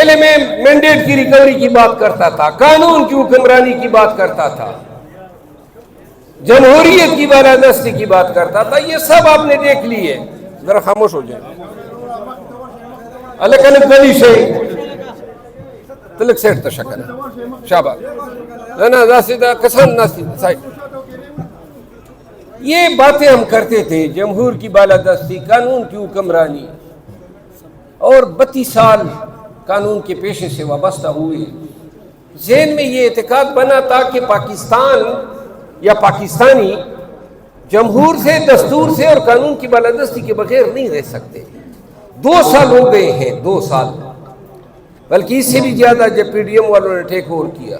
پہلے میں مینڈیٹ کی ریکوری کی بات کرتا تھا، قانون کی حکمرانی کی بات کرتا تھا، جمہوریت کی بالادستی کی بات کرتا تھا. یہ سب آپ نے دیکھ لی ہے. ذرا خاموش ہو جائیں. اللہ کنک گلی سے تلک سیٹ تشکر شاباش نا زاسیدہ کسان ناسی سائٹ. یہ باتیں ہم کرتے تھے، جمہور کی بالادستی، قانون کی حکمرانی، اور 32 سال قانون کے پیشے سے وابستہ ہوئے. ذہن میں یہ اعتقاد بنا تھا کہ پاکستان یا پاکستانی جمہور سے، دستور سے اور قانون کی بالادستی کے بغیر نہیں رہ سکتے. 2 سال ہو گئے ہیں، 2 سال، بلکہ اس سے بھی زیادہ جب پی ڈی ایم والوں نے ٹیک اوور کیا.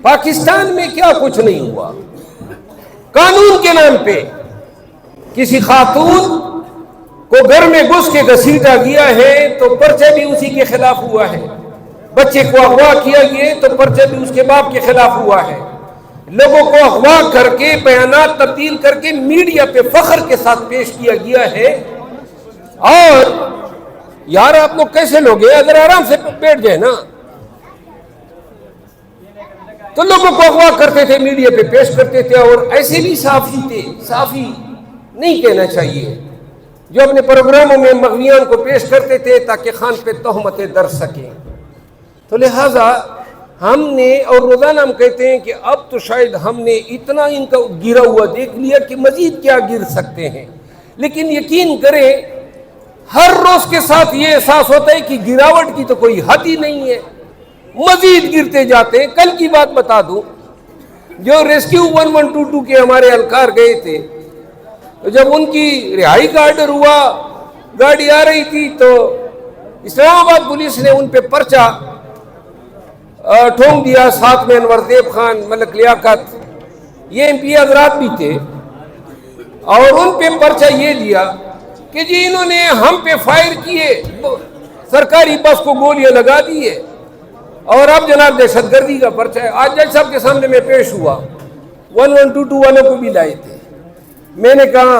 پاکستان میں کیا کچھ نہیں ہوا. قانون کے نام پہ کسی خاتون کو گھر میں گھس کے گھسیٹا گیا ہے تو پرچہ بھی اسی کے خلاف ہوا ہے. بچے کو اغوا کیا گیا تو پرچہ بھی اس کے باپ کے خلاف ہوا ہے. لوگوں کو اغوا کر کے بیانات تبدیل کر کے میڈیا پہ فخر کے ساتھ پیش کیا گیا ہے. اور یار آپ لوگ کیسے لوگ ہیں؟ اگر آرام سے بیٹھ جائے نا. تو لوگوں کو اغوا کرتے تھے، میڈیا پہ پیش کرتے تھے، اور ایسے بھی صحافی تھے، صحافی نہیں کہنا چاہیے، جو اپنے پروگراموں میں مغویان کو پیش کرتے تھے تاکہ خان پہ تہمتیں در سکیں. تو لہٰذا ہم نے، اور روزانہ ہم کہتے ہیں کہ اب تو شاید ہم نے اتنا ان کا گرا ہوا دیکھ لیا کہ مزید کیا گر سکتے ہیں. لیکن یقین کریں ہر روز کے ساتھ یہ احساس ہوتا ہے کہ گراوٹ کی تو کوئی حد ہی نہیں ہے، مزید گرتے جاتے ہیں. کل کی بات بتا دوں، جو ریسکیو 1122 کے ہمارے اہلکار گئے تھے، تو جب ان کی رہائی کا آرڈر ہوا، گاڑی آ رہی تھی تو اسلام آباد پولیس نے ان پہ پرچہ ٹھونک دیا. ساتھ میں انور دیب خان، ملک لیاقت، یہ ایم پی حضرات بھی تھے، اور ان پہ پرچہ یہ دیا کہ جی انہوں نے ہم پہ فائر کیے، سرکاری بس کو گولیاں لگا دیے، اور اب جناب دہشت گردی کا پرچہ ہے. آج جج صاحب کے سامنے میں پیش ہوا، 1122 والوں کو بھی لائے تھے. میں نے کہا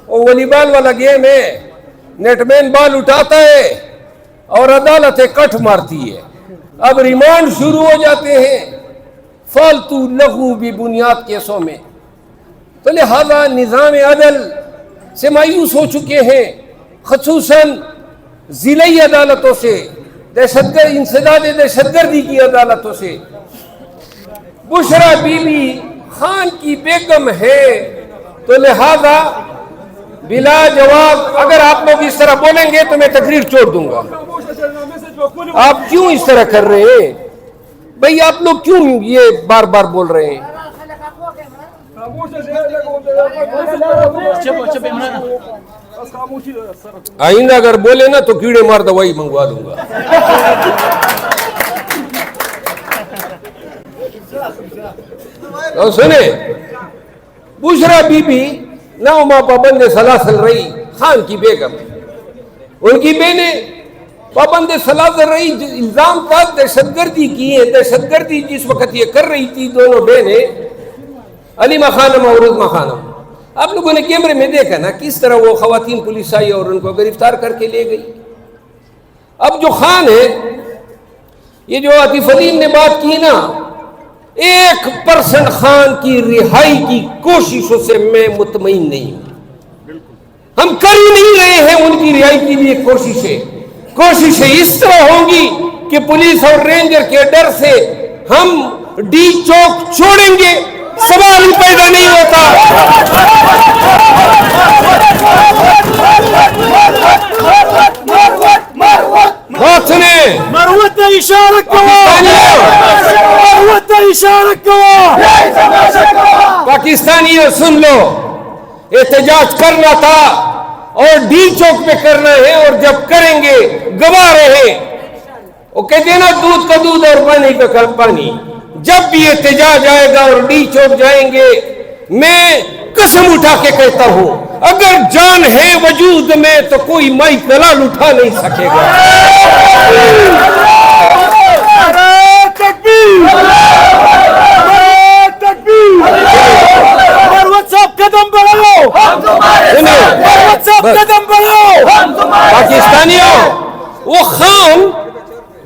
وہ والی بال والا گیم ہے، نیٹ مین بال اٹھاتا ہے اور عدالتیں کٹ مارتی ہے. اب ریمانڈ شروع ہو جاتے ہیں فالتو لغو بھی بنیاد کیسوں میں. تو لہذا نظام عدل سے مایوس ہو چکے ہیں، خصوصاً ضلعی عدالتوں سے، انسداد دہشت گردی کی عدالتوں سے. بشرا بی بی خان کی بیگم ہے، تو لہذا بلا جواب اگر آپ لوگ اس طرح بولیں گے تو میں تقریر چھوڑ دوں گا. آپ کیوں اس طرح کر رہے ہیں بھئی؟ آپ لوگ کیوں یہ بار بار بول رہے ہیں؟ آئندہ اگر بولے نا تو کیڑے مار دوائی منگوا دوں گا. تو سنیں، بشرا بی بی 9 ماہ پابند سلاسل رہی، خان کی بیگم، ان کی بہنیں پابند سلاسل رہی. الزام تھا دہشت گردی کی ہے. دہشت گردی جس وقت یہ کر رہی تھی دونوں بہنیں، علیمہ خانم اور عظمہ خانم، آپ لوگوں نے کیمرے میں دیکھا نا کس طرح وہ خواتین پولیس آئی اور ان کو گرفتار کر کے لے گئی. اب جو خان ہے، یہ جو عاطف علیم نے بات کی نا، 1% خان کی رہائی کی کوششوں سے میں مطمئن نہیں ہوں. ہم کر ہی نہیں رہے ہیں ان کی رہائی کے لیے کوششیں اس طرح ہوں گی کہ پولیس اور رینجر کے ڈر سے ہم ڈی چوک چھوڑیں گے، سوال ہی پیدا نہیں ہوتا. بات سنیں، مروت اشارت پاکستانیوں سن لو، احتجاج کرنا تھا اور ڈی چوک پہ کرنا ہے، اور جب کریں گے گواہ رہے. وہ کہتے ہیں نا دودھ کا دودھ اور پانی کا پانی. جب بھی احتجاج آئے گا اور ڈی چوک جائیں گے، میں قسم اٹھا کے کہتا ہوں اگر جان ہے وجود میں تو کوئی مائی کلال اٹھا نہیں سکے گا. پاکستانیوں، وہ خان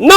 9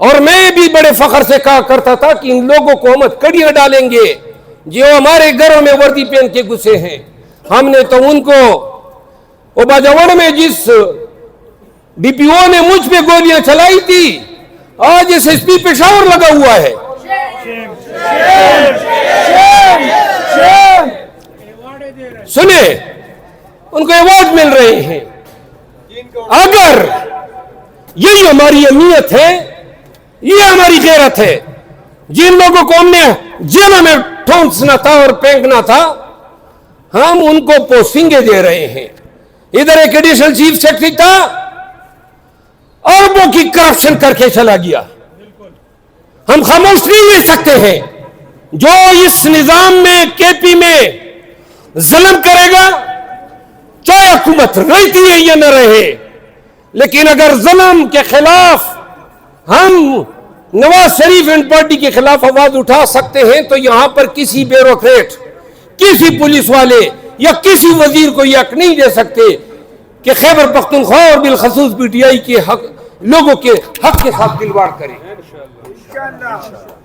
اور میں بھی بڑے فخر سے کہا کرتا تھا کہ ان لوگوں کو ہم کڑیاں ڈالیں گے جو ہمارے گھروں میں وردی پہن کے گھسے ہیں. ہم نے تو ان کو باجوڑ میں جس ڈی پی او نے مجھ پہ گولیاں چلائی تھی آج ایس ایس پی پشاور لگا ہوا ہے. سنیں ان کو ایوارڈ مل رہے ہیں. اگر یہی ہماری اہمیت ہے, یہ ہماری غیرت ہے, جن لوگوں کو ہم نے جیلوں میں ٹھونسنا تھا اور پھینکنا تھا ہم ان کو پوسٹنگیں دے رہے ہیں. ادھر ایک ایڈیشنل چیف سیکرٹری تھا اربوں کی کرپشن کر کے چلا گیا. ہم خاموش نہیں رہ سکتے ہیں. جو اس نظام میں کے پی میں ظلم کرے گا چاہے حکومت رہتی ہے یا نہ رہے, لیکن اگر ظلم کے خلاف ہم نواز شریف اینڈ پارٹی کے خلاف آواز اٹھا سکتے ہیں تو یہاں پر کسی بیوروکریٹ, کسی پولیس والے یا کسی وزیر کو یہ حق نہیں دے سکتے کہ خیبر پختونخوا اور بالخصوص پی ٹی آئی کے حق لوگوں کے حق کے ساتھ کھلواڑ کریں.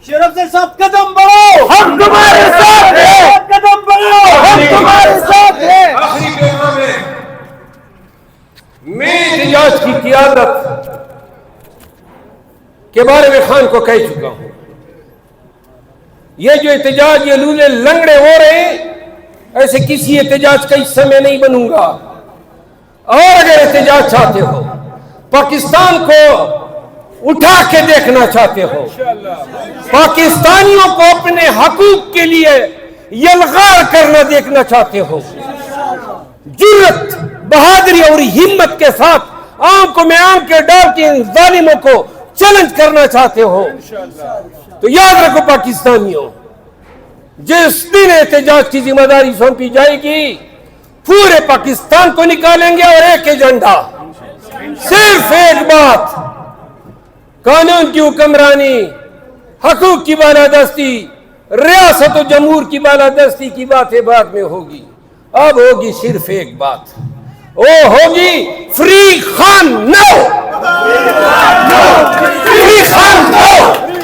شرف سے سب قدم بڑھو, ہم تمہارے ساتھ ہیں. قدم بڑھو, ہم تمہارے ساتھ ہیں. آخری پیغام ہے, میں احتجاج کی قیادت کے بارے میں خان کو کہہ چکا ہوں. یہ جو احتجاج یہ لولے لنگڑے ہو رہے ہیں, ایسے کسی احتجاج کا حصہ میں نہیں بنوں گا. اور اگر احتجاج چاہتے ہو, پاکستان کو اٹھا کے دیکھنا چاہتے ہو, پاکستانیوں کو اپنے حقوق کے لیے یلغار کرنا دیکھنا چاہتے ہو, جرت, بہادری اور ہمت کے ساتھ آنکھوں میں آنکھیں ڈال کے ان ظالموں کو چیلنج کرنا چاہتے ہو, تو یاد رکھو پاکستانیوں, جس دن احتجاج کی ذمہ داری سونپی جائے گی پورے پاکستان کو نکالیں گے اور ایک ایجنڈا, صرف ایک بات, قانون کی حکمرانی, حقوق کی بالادستی, ریاست و جمہور کی بالادستی کی باتیں بعد میں ہوگی. اب ہوگی صرف ایک بات, وہ ہوگی فری خان نو, فری خان نو,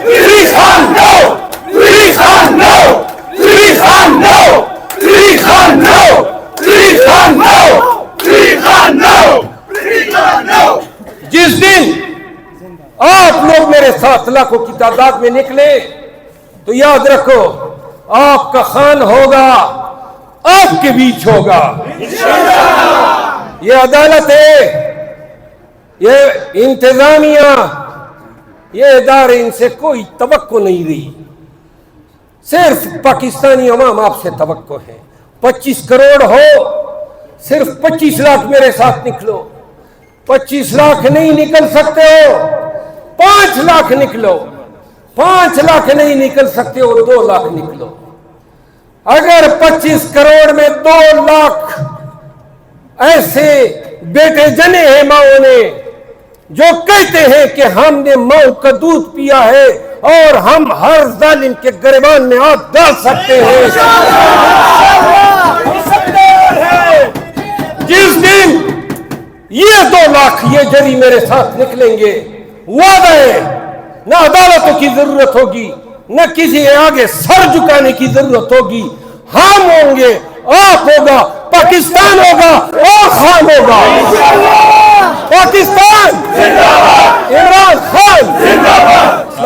فری خان نو, فری خان نو, فری خان نو, فری خان نو, فری خان نو, فری خان نو, فری خان نو. جس دن آپ لوگ میرے ساتھ لاکھوں کی تعداد میں نکلے تو یاد رکھو آپ کا خان ہوگا, آپ کے بیچ ہوگا. یہ عدالت ہے, یہ انتظامیہ, یہ ادارے, ان سے کوئی توقع نہیں رہی. صرف پاکستانی عوام آپ سے توقع ہے. 25 کروڑ ہو, صرف 25 لاکھ میرے ساتھ نکلو. 25 لاکھ نہیں نکل سکتے ہو, 5 لاکھ نکلو. 5 لاکھ نہیں نکل سکتے ہو, 2 لاکھ نکلو. اگر 25 کروڑ میں 2 لاکھ ایسے بیٹے جنے ہیں ماؤں نے جو کہتے ہیں کہ ہم نے ماؤں کا دودھ پیا ہے اور ہم ہر ظالم کے گریبان میں ہاتھ ڈال سکتے ہیں, جس دن یہ 2 لاکھ یہ جری میرے ساتھ نکلیں گے, وعدہ ہے نہ عدالتوں کی ضرورت ہوگی, نہ کسی آگے سر جھکانے کی ضرورت ہوگی. ہم ہوں گے, آپ ہوگا, پاکستان ہوگا اور خان ہوگا. پاکستان زندہ باد, عمران خان زندہ باد.